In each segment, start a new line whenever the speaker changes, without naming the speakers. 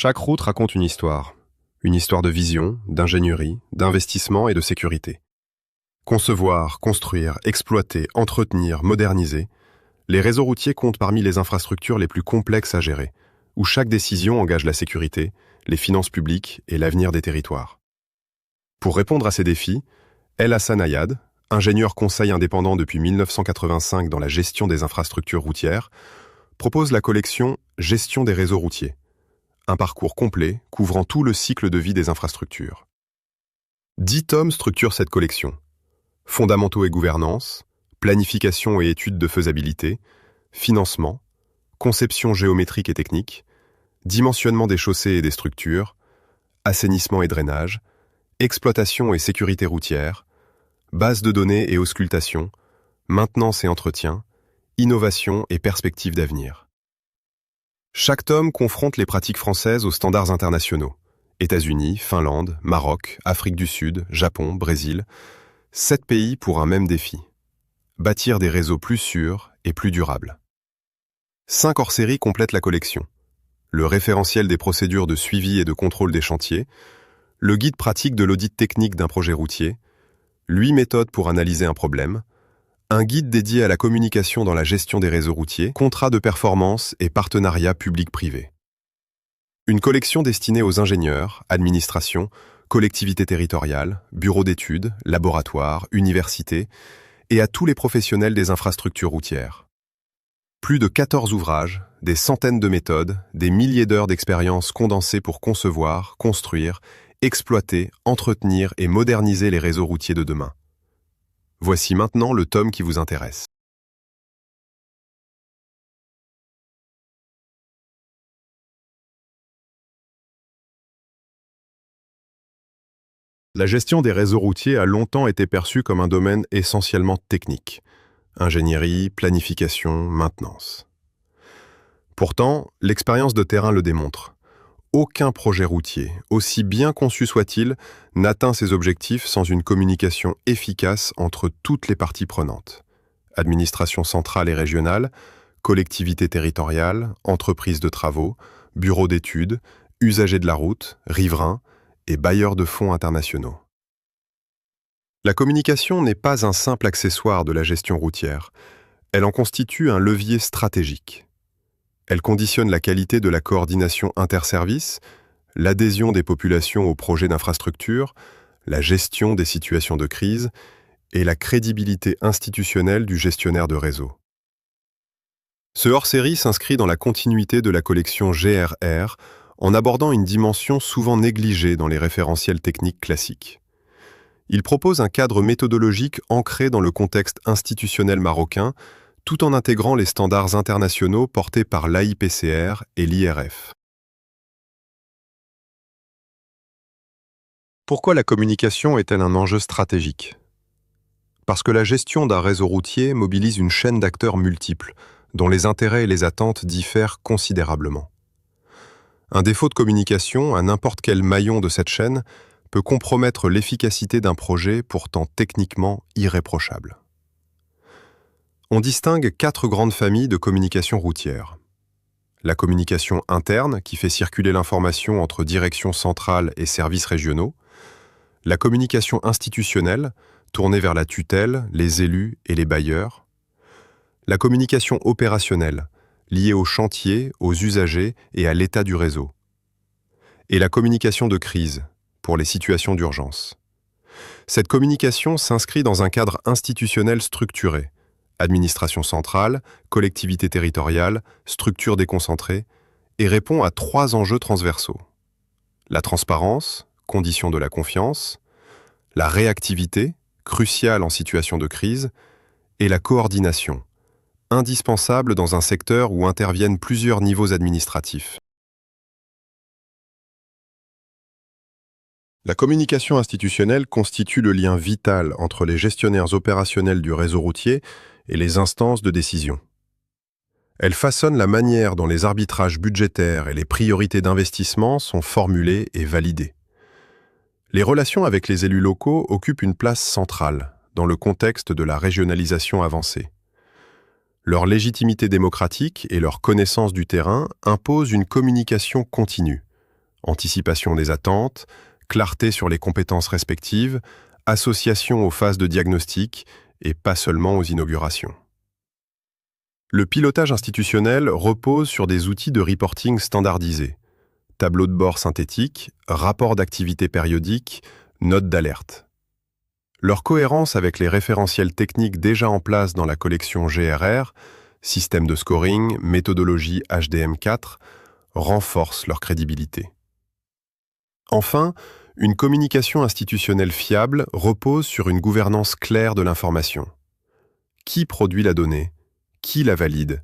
Chaque route raconte une histoire de vision, d'ingénierie, d'investissement et de sécurité. Concevoir, construire, exploiter, entretenir, moderniser, les réseaux routiers comptent parmi les infrastructures les plus complexes à gérer, où chaque décision engage la sécurité, les finances publiques et l'avenir des territoires. Pour répondre à ces défis, El Hassan Ayad, ingénieur conseil indépendant depuis 1985 dans la gestion des infrastructures routières, propose la collection Gestion des réseaux routiers, un parcours complet couvrant tout le cycle de vie des infrastructures. 10 tomes structurent cette collection. Fondamentaux et gouvernance, planification et études de faisabilité, financement, conception géométrique et technique, dimensionnement des chaussées et des structures, assainissement et drainage, exploitation et sécurité routière, base de données et auscultation, maintenance et entretien, innovation et perspectives d'avenir. Chaque tome confronte les pratiques françaises aux standards internationaux. États-Unis, Finlande, Maroc, Afrique du Sud, Japon, Brésil. 7 pays pour un même défi. Bâtir des réseaux plus sûrs et plus durables. 5 hors-séries complètent la collection. Le référentiel des procédures de suivi et de contrôle des chantiers, le guide pratique de l'audit technique d'un projet routier, 8 méthodes pour analyser un problème, un guide dédié à la communication dans la gestion des réseaux routiers, contrats de performance et partenariats public-privé. Une collection destinée aux ingénieurs, administrations, collectivités territoriales, bureaux d'études, laboratoires, universités et à tous les professionnels des infrastructures routières. Plus de 14 ouvrages, des centaines de méthodes, des milliers d'heures d'expérience condensées pour concevoir, construire, exploiter, entretenir et moderniser les réseaux routiers de demain. Voici maintenant le tome qui vous intéresse. La gestion des réseaux routiers a longtemps été perçue comme un domaine essentiellement technique. Ingénierie, planification, maintenance. Pourtant, l'expérience de terrain le démontre. Aucun projet routier, aussi bien conçu soit-il, n'atteint ses objectifs sans une communication efficace entre toutes les parties prenantes. Administration centrale et régionale, collectivités territoriales, entreprises de travaux, bureaux d'études, usagers de la route, riverains et bailleurs de fonds internationaux. La communication n'est pas un simple accessoire de la gestion routière. Elle en constitue un levier stratégique. Elle conditionne la qualité de la coordination interservices, l'adhésion des populations aux projets d'infrastructure, la gestion des situations de crise et la crédibilité institutionnelle du gestionnaire de réseau. Ce hors-série s'inscrit dans la continuité de la collection GRR en abordant une dimension souvent négligée dans les référentiels techniques classiques. Il propose un cadre méthodologique ancré dans le contexte institutionnel marocain, tout en intégrant les standards internationaux portés par l'AIPCR et l'IRF. Pourquoi la communication est-elle un enjeu stratégique ? Parce que la gestion d'un réseau routier mobilise une chaîne d'acteurs multiples, dont les intérêts et les attentes diffèrent considérablement. Un défaut de communication à n'importe quel maillon de cette chaîne peut compromettre l'efficacité d'un projet pourtant techniquement irréprochable. On distingue 4 grandes familles de communication routière. La communication interne, qui fait circuler l'information entre directions centrales et services régionaux. La communication institutionnelle, tournée vers la tutelle, les élus et les bailleurs. La communication opérationnelle, liée aux chantiers, aux usagers et à l'état du réseau. Et la communication de crise, pour les situations d'urgence. Cette communication s'inscrit dans un cadre institutionnel structuré, administration centrale, collectivité territoriale, structure déconcentrée, et répond à 3 enjeux transversaux. La transparence, condition de la confiance, la réactivité, cruciale en situation de crise, et la coordination, indispensable dans un secteur où interviennent plusieurs niveaux administratifs. La communication institutionnelle constitue le lien vital entre les gestionnaires opérationnels du réseau routier et les instances de décision. Elle façonne la manière dont les arbitrages budgétaires et les priorités d'investissement sont formulés et validés. Les relations avec les élus locaux occupent une place centrale dans le contexte de la régionalisation avancée. Leur légitimité démocratique et leur connaissance du terrain imposent une communication continue, Anticipation des attentes, clarté sur les compétences respectives, association aux phases de diagnostic et pas seulement aux inaugurations. Le pilotage institutionnel repose sur des outils de reporting standardisés. Tableau de bord synthétique, rapport d'activité périodique, notes d'alerte. Leur cohérence avec les référentiels techniques déjà en place dans la collection GRR, système de scoring, méthodologie HDM4, renforce leur crédibilité. Enfin, une communication institutionnelle fiable repose sur une gouvernance claire de l'information. Qui produit la donnée? Qui la valide?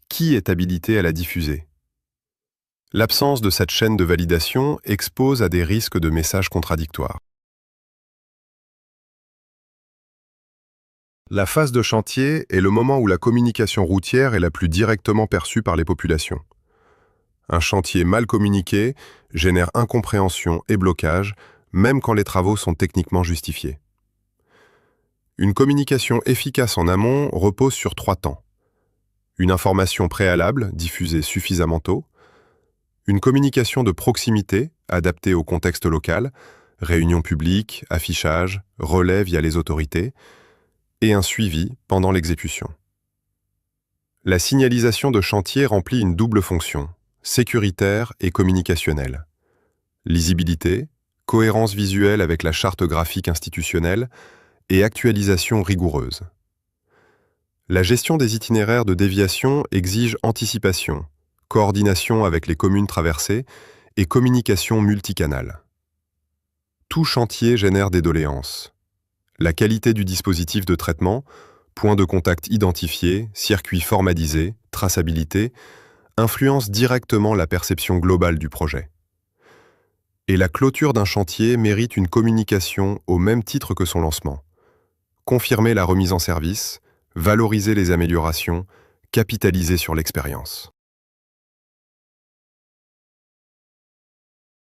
Qui est habilité à la diffuser? L'absence de cette chaîne de validation expose à des risques de messages contradictoires. La phase de chantier est le moment où la communication routière est la plus directement perçue par les populations. Un chantier mal communiqué génère incompréhension et blocage, même quand les travaux sont techniquement justifiés. Une communication efficace en amont repose sur 3 temps. Une information préalable, diffusée suffisamment tôt. Une communication de proximité, adaptée au contexte local, réunions publiques, affichage, relais via les autorités, et un suivi pendant l'exécution. La signalisation de chantier remplit une double fonction, sécuritaire et communicationnelle. Lisibilité, cohérence visuelle avec la charte graphique institutionnelle et actualisation rigoureuse. La gestion des itinéraires de déviation exige anticipation, coordination avec les communes traversées et communication multicanale. Tout chantier génère des doléances. La qualité du dispositif de traitement, points de contact identifiés, circuits formalisés, traçabilité, influence directement la perception globale du projet. Et la clôture d'un chantier mérite une communication au même titre que son lancement. Confirmer la remise en service, valoriser les améliorations, capitaliser sur l'expérience.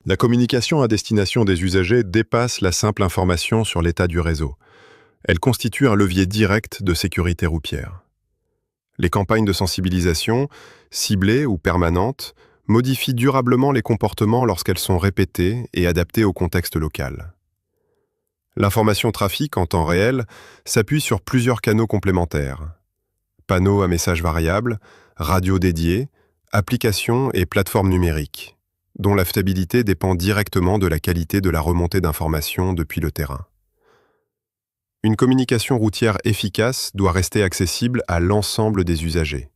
La communication à destination des usagers dépasse la simple information sur l'état du réseau. Elle constitue un levier direct de sécurité routière. Les campagnes de sensibilisation, ciblées ou permanentes, modifient durablement les comportements lorsqu'elles sont répétées et adaptées au contexte local. L'information trafic en temps réel s'appuie sur plusieurs canaux complémentaires. Panneaux à messages variables, radios dédiées, applications et plateformes numériques, dont la fiabilité dépend directement de la qualité de la remontée d'informations depuis le terrain. Une communication routière efficace doit rester accessible à l'ensemble des usagers.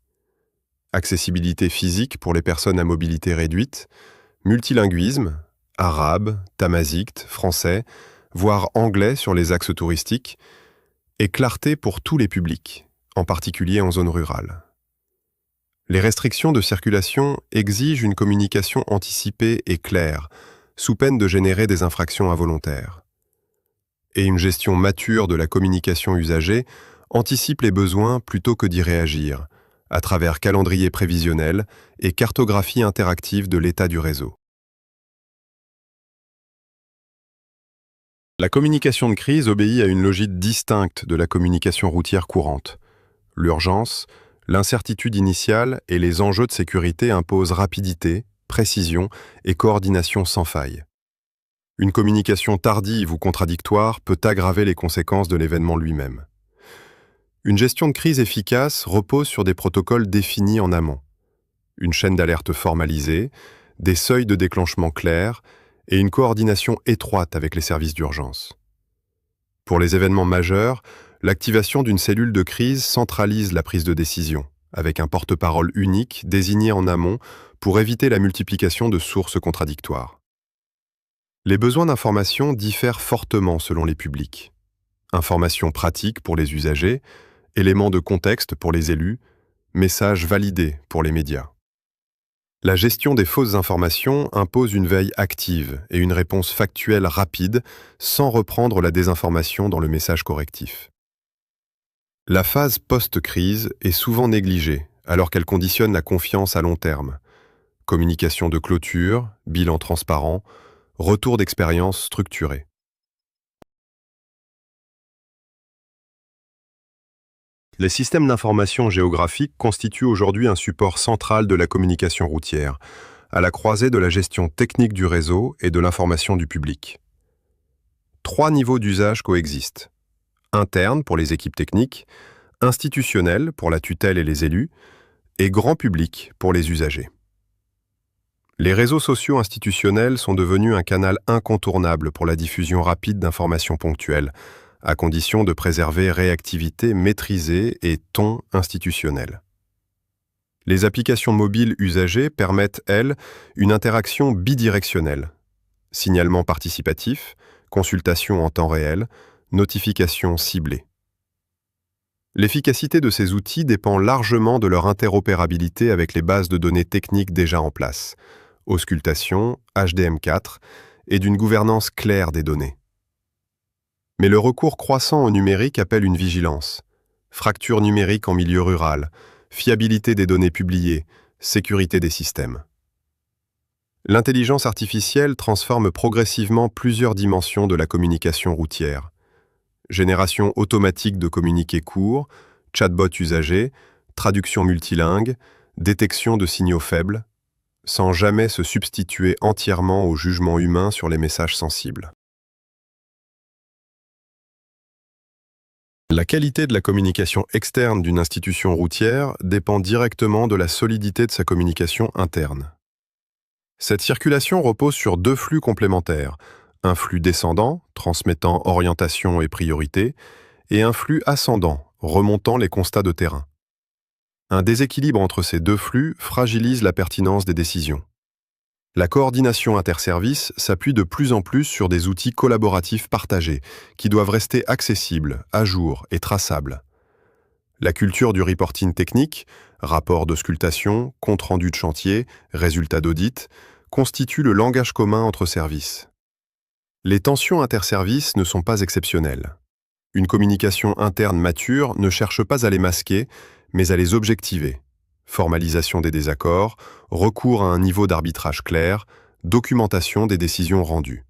Accessibilité physique pour les personnes à mobilité réduite, multilinguisme, arabe, tamazight, français, voire anglais sur les axes touristiques, et clarté pour tous les publics, en particulier en zone rurale. Les restrictions de circulation exigent une communication anticipée et claire, sous peine de générer des infractions involontaires. Et une gestion mature de la communication usagée anticipe les besoins plutôt que d'y réagir, à travers calendrier prévisionnel et cartographie interactive de l'état du réseau. La communication de crise obéit à une logique distincte de la communication routière courante. L'urgence, l'incertitude initiale et les enjeux de sécurité imposent rapidité, précision et coordination sans faille. Une communication tardive ou contradictoire peut aggraver les conséquences de l'événement lui-même. Une gestion de crise efficace repose sur des protocoles définis en amont. Une chaîne d'alerte formalisée, des seuils de déclenchement clairs et une coordination étroite avec les services d'urgence. Pour les événements majeurs, l'activation d'une cellule de crise centralise la prise de décision, avec un porte-parole unique désigné en amont pour éviter la multiplication de sources contradictoires. Les besoins d'information diffèrent fortement selon les publics. Informations pratiques pour les usagers, éléments de contexte pour les élus, messages validés pour les médias. La gestion des fausses informations impose une veille active et une réponse factuelle rapide sans reprendre la désinformation dans le message correctif. La phase post-crise est souvent négligée alors qu'elle conditionne la confiance à long terme. Communication de clôture, bilan transparent, retour d'expérience structuré. Les systèmes d'information géographique constituent aujourd'hui un support central de la communication routière, à la croisée de la gestion technique du réseau et de l'information du public. 3 niveaux d'usage coexistent. Interne pour les équipes techniques, institutionnel pour la tutelle et les élus, et grand public pour les usagers. Les réseaux sociaux institutionnels sont devenus un canal incontournable pour la diffusion rapide d'informations ponctuelles, à condition de préserver réactivité maîtrisée et ton institutionnel. Les applications mobiles usagées permettent, elles, une interaction bidirectionnelle. Signalement participatif, consultation en temps réel, notification ciblée. L'efficacité de ces outils dépend largement de leur interopérabilité avec les bases de données techniques déjà en place, auscultation, HDM4, et d'une gouvernance claire des données. Mais le recours croissant au numérique appelle une vigilance. Fracture numérique en milieu rural, fiabilité des données publiées, sécurité des systèmes. L'intelligence artificielle transforme progressivement plusieurs dimensions de la communication routière. Génération automatique de communiqués courts, chatbot usagé, traduction multilingue, détection de signaux faibles, sans jamais se substituer entièrement au jugement humain sur les messages sensibles. La qualité de la communication externe d'une institution routière dépend directement de la solidité de sa communication interne. Cette circulation repose sur 2 flux complémentaires, un flux descendant, transmettant orientation et priorité, et un flux ascendant, remontant les constats de terrain. Un déséquilibre entre ces 2 flux fragilise la pertinence des décisions. La coordination interservices s'appuie de plus en plus sur des outils collaboratifs partagés, qui doivent rester accessibles, à jour et traçables. La culture du reporting technique, rapport d'auscultation, compte-rendu de chantier, résultats d'audit, constitue le langage commun entre services. Les tensions interservices ne sont pas exceptionnelles. Une communication interne mature ne cherche pas à les masquer, mais à les objectiver. Formalisation des désaccords, recours à un niveau d'arbitrage clair, documentation des décisions rendues.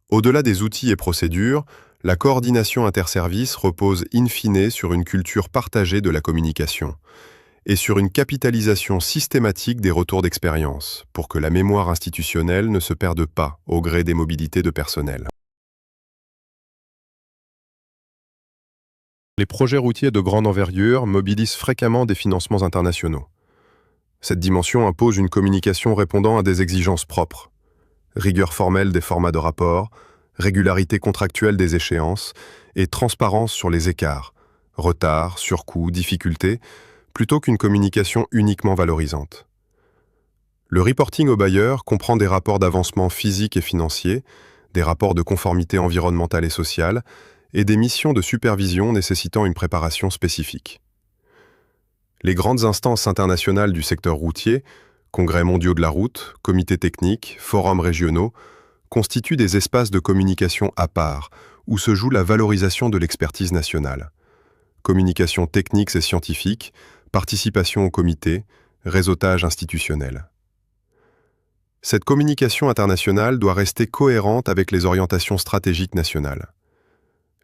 Au-delà des outils et procédures, la coordination interservices repose in fine sur une culture partagée de la communication et sur une capitalisation systématique des retours d'expérience pour que la mémoire institutionnelle ne se perde pas au gré des mobilités de personnel. Les projets routiers de grande envergure mobilisent fréquemment des financements internationaux. Cette dimension impose une communication répondant à des exigences propres. Rigueur formelle des formats de rapport, régularité contractuelle des échéances et transparence sur les écarts, retards, surcoûts, difficultés, plutôt qu'une communication uniquement valorisante. Le reporting au bailleur comprend des rapports d'avancement physique et financier, des rapports de conformité environnementale et sociale, et des missions de supervision nécessitant une préparation spécifique. Les grandes instances internationales du secteur routier, congrès mondiaux de la route, comités techniques, forums régionaux, constituent des espaces de communication à part, où se joue la valorisation de l'expertise nationale. Communication technique et scientifique, participation au comité, réseautage institutionnel. Cette communication internationale doit rester cohérente avec les orientations stratégiques nationales.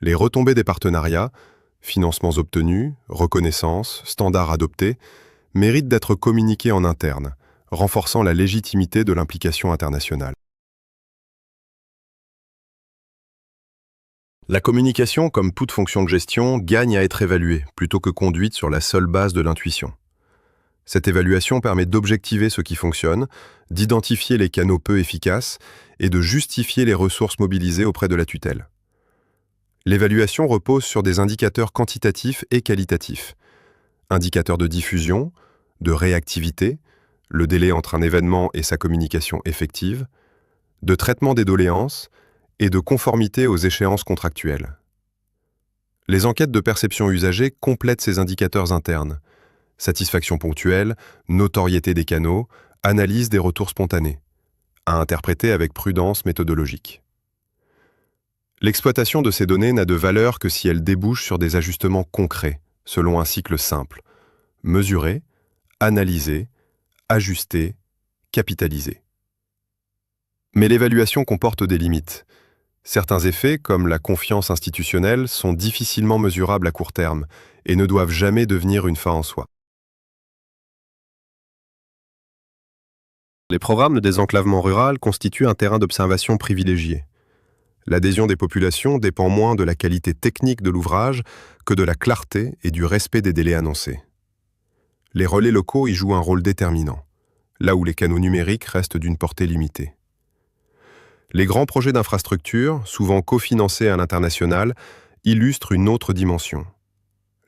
Les retombées des partenariats, financements obtenus, reconnaissance, standards adoptés, méritent d'être communiqués en interne, renforçant la légitimité de l'implication internationale. La communication, comme toute fonction de gestion, gagne à être évaluée, plutôt que conduite sur la seule base de l'intuition. Cette évaluation permet d'objectiver ce qui fonctionne, d'identifier les canaux peu efficaces et de justifier les ressources mobilisées auprès de la tutelle. L'évaluation repose sur des indicateurs quantitatifs et qualitatifs. Indicateurs de diffusion, de réactivité, le délai entre un événement et sa communication effective, de traitement des doléances et de conformité aux échéances contractuelles. Les enquêtes de perception usagée complètent ces indicateurs internes. Satisfaction ponctuelle, notoriété des canaux, analyse des retours spontanés, à interpréter avec prudence méthodologique. L'exploitation de ces données n'a de valeur que si elle débouche sur des ajustements concrets, selon un cycle simple. Mesurer, analyser, ajuster, capitaliser. Mais l'évaluation comporte des limites. Certains effets, comme la confiance institutionnelle, sont difficilement mesurables à court terme et ne doivent jamais devenir une fin en soi. Les programmes de désenclavement rural constituent un terrain d'observation privilégié. L'adhésion des populations dépend moins de la qualité technique de l'ouvrage que de la clarté et du respect des délais annoncés. Les relais locaux y jouent un rôle déterminant, là où les canaux numériques restent d'une portée limitée. Les grands projets d'infrastructure, souvent cofinancés à l'international, illustrent une autre dimension.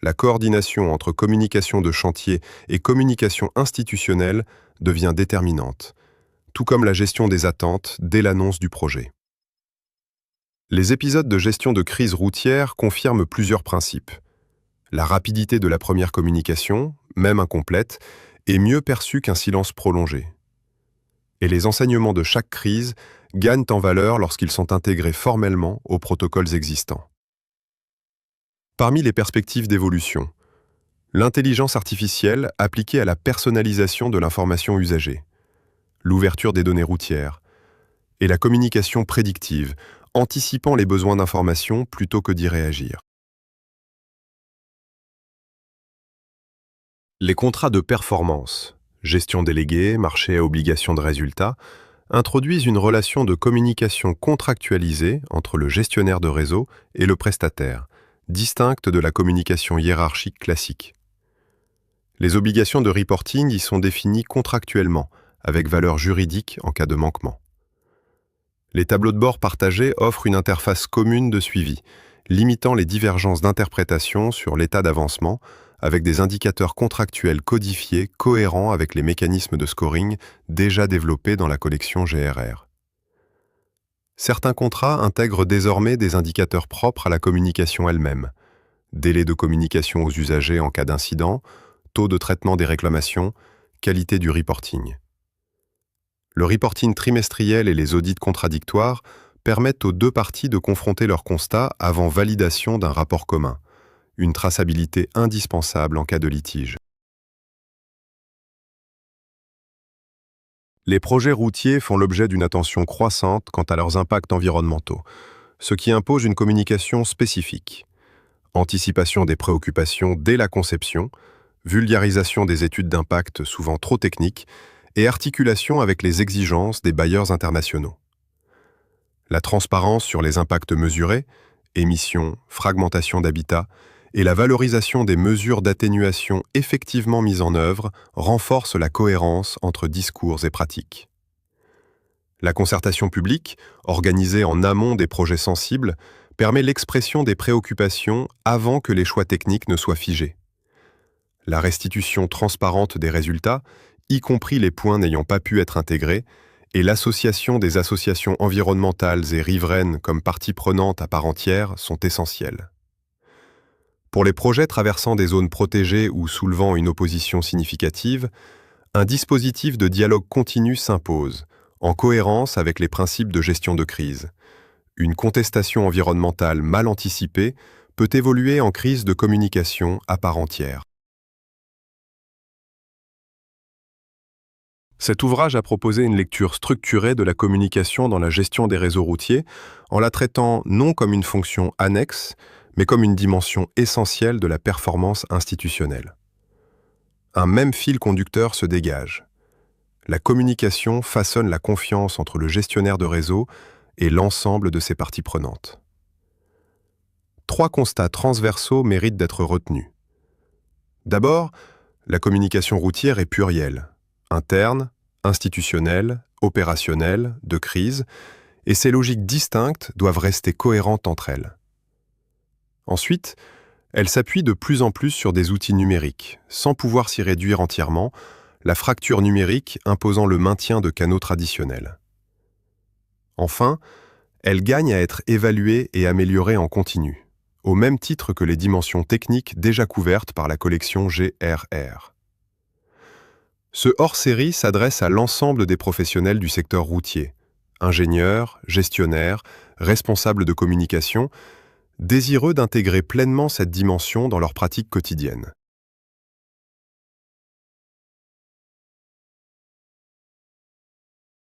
La coordination entre communication de chantier et communication institutionnelle devient déterminante, tout comme la gestion des attentes dès l'annonce du projet. Les épisodes de gestion de crise routière confirment plusieurs principes. La rapidité de la première communication, même incomplète, est mieux perçue qu'un silence prolongé. Et les enseignements de chaque crise gagnent en valeur lorsqu'ils sont intégrés formellement aux protocoles existants. Parmi les perspectives d'évolution, l'intelligence artificielle appliquée à la personnalisation de l'information usagée, l'ouverture des données routières et la communication prédictive, anticipant les besoins d'information plutôt que d'y réagir. Les contrats de performance, gestion déléguée, marché à obligation de résultat, introduisent une relation de communication contractualisée entre le gestionnaire de réseau et le prestataire, distincte de la communication hiérarchique classique. Les obligations de reporting y sont définies contractuellement, avec valeur juridique en cas de manquement. Les tableaux de bord partagés offrent une interface commune de suivi, limitant les divergences d'interprétation sur l'état d'avancement, avec des indicateurs contractuels codifiés cohérents avec les mécanismes de scoring déjà développés dans la collection GRR. Certains contrats intègrent désormais des indicateurs propres à la communication elle-même, délai de communication aux usagers en cas d'incident, taux de traitement des réclamations, qualité du reporting. Le reporting trimestriel et les audits contradictoires permettent aux deux parties de confronter leurs constats avant validation d'un rapport commun, une traçabilité indispensable en cas de litige. Les projets routiers font l'objet d'une attention croissante quant à leurs impacts environnementaux, ce qui impose une communication spécifique. Anticipation des préoccupations dès la conception, vulgarisation des études d'impact souvent trop techniques et articulation avec les exigences des bailleurs internationaux. La transparence sur les impacts mesurés, émissions, fragmentation d'habitat, et la valorisation des mesures d'atténuation effectivement mises en œuvre renforce la cohérence entre discours et pratiques. La concertation publique, organisée en amont des projets sensibles, permet l'expression des préoccupations avant que les choix techniques ne soient figés. La restitution transparente des résultats, y compris les points n'ayant pas pu être intégrés, et l'association des associations environnementales et riveraines comme parties prenantes à part entière sont essentielles. Pour les projets traversant des zones protégées ou soulevant une opposition significative, un dispositif de dialogue continu s'impose, en cohérence avec les principes de gestion de crise. Une contestation environnementale mal anticipée peut évoluer en crise de communication à part entière. Cet ouvrage a proposé une lecture structurée de la communication dans la gestion des réseaux routiers, en la traitant non comme une fonction annexe, mais comme une dimension essentielle de la performance institutionnelle. Un même fil conducteur se dégage. La communication façonne la confiance entre le gestionnaire de réseau et l'ensemble de ses parties prenantes. 3 constats transversaux méritent d'être retenus. D'abord, la communication routière est plurielle, interne, institutionnelle, opérationnelle, de crise, et ces logiques distinctes doivent rester cohérentes entre elles. Ensuite, elle s'appuie de plus en plus sur des outils numériques, sans pouvoir s'y réduire entièrement, la fracture numérique imposant le maintien de canaux traditionnels. Enfin, elle gagne à être évaluée et améliorée en continu, au même titre que les dimensions techniques déjà couvertes par la collection GRR. Ce hors-série s'adresse à l'ensemble des professionnels du secteur routier, ingénieurs, gestionnaires, responsables de communication, désireux d'intégrer pleinement cette dimension dans leur pratique quotidienne.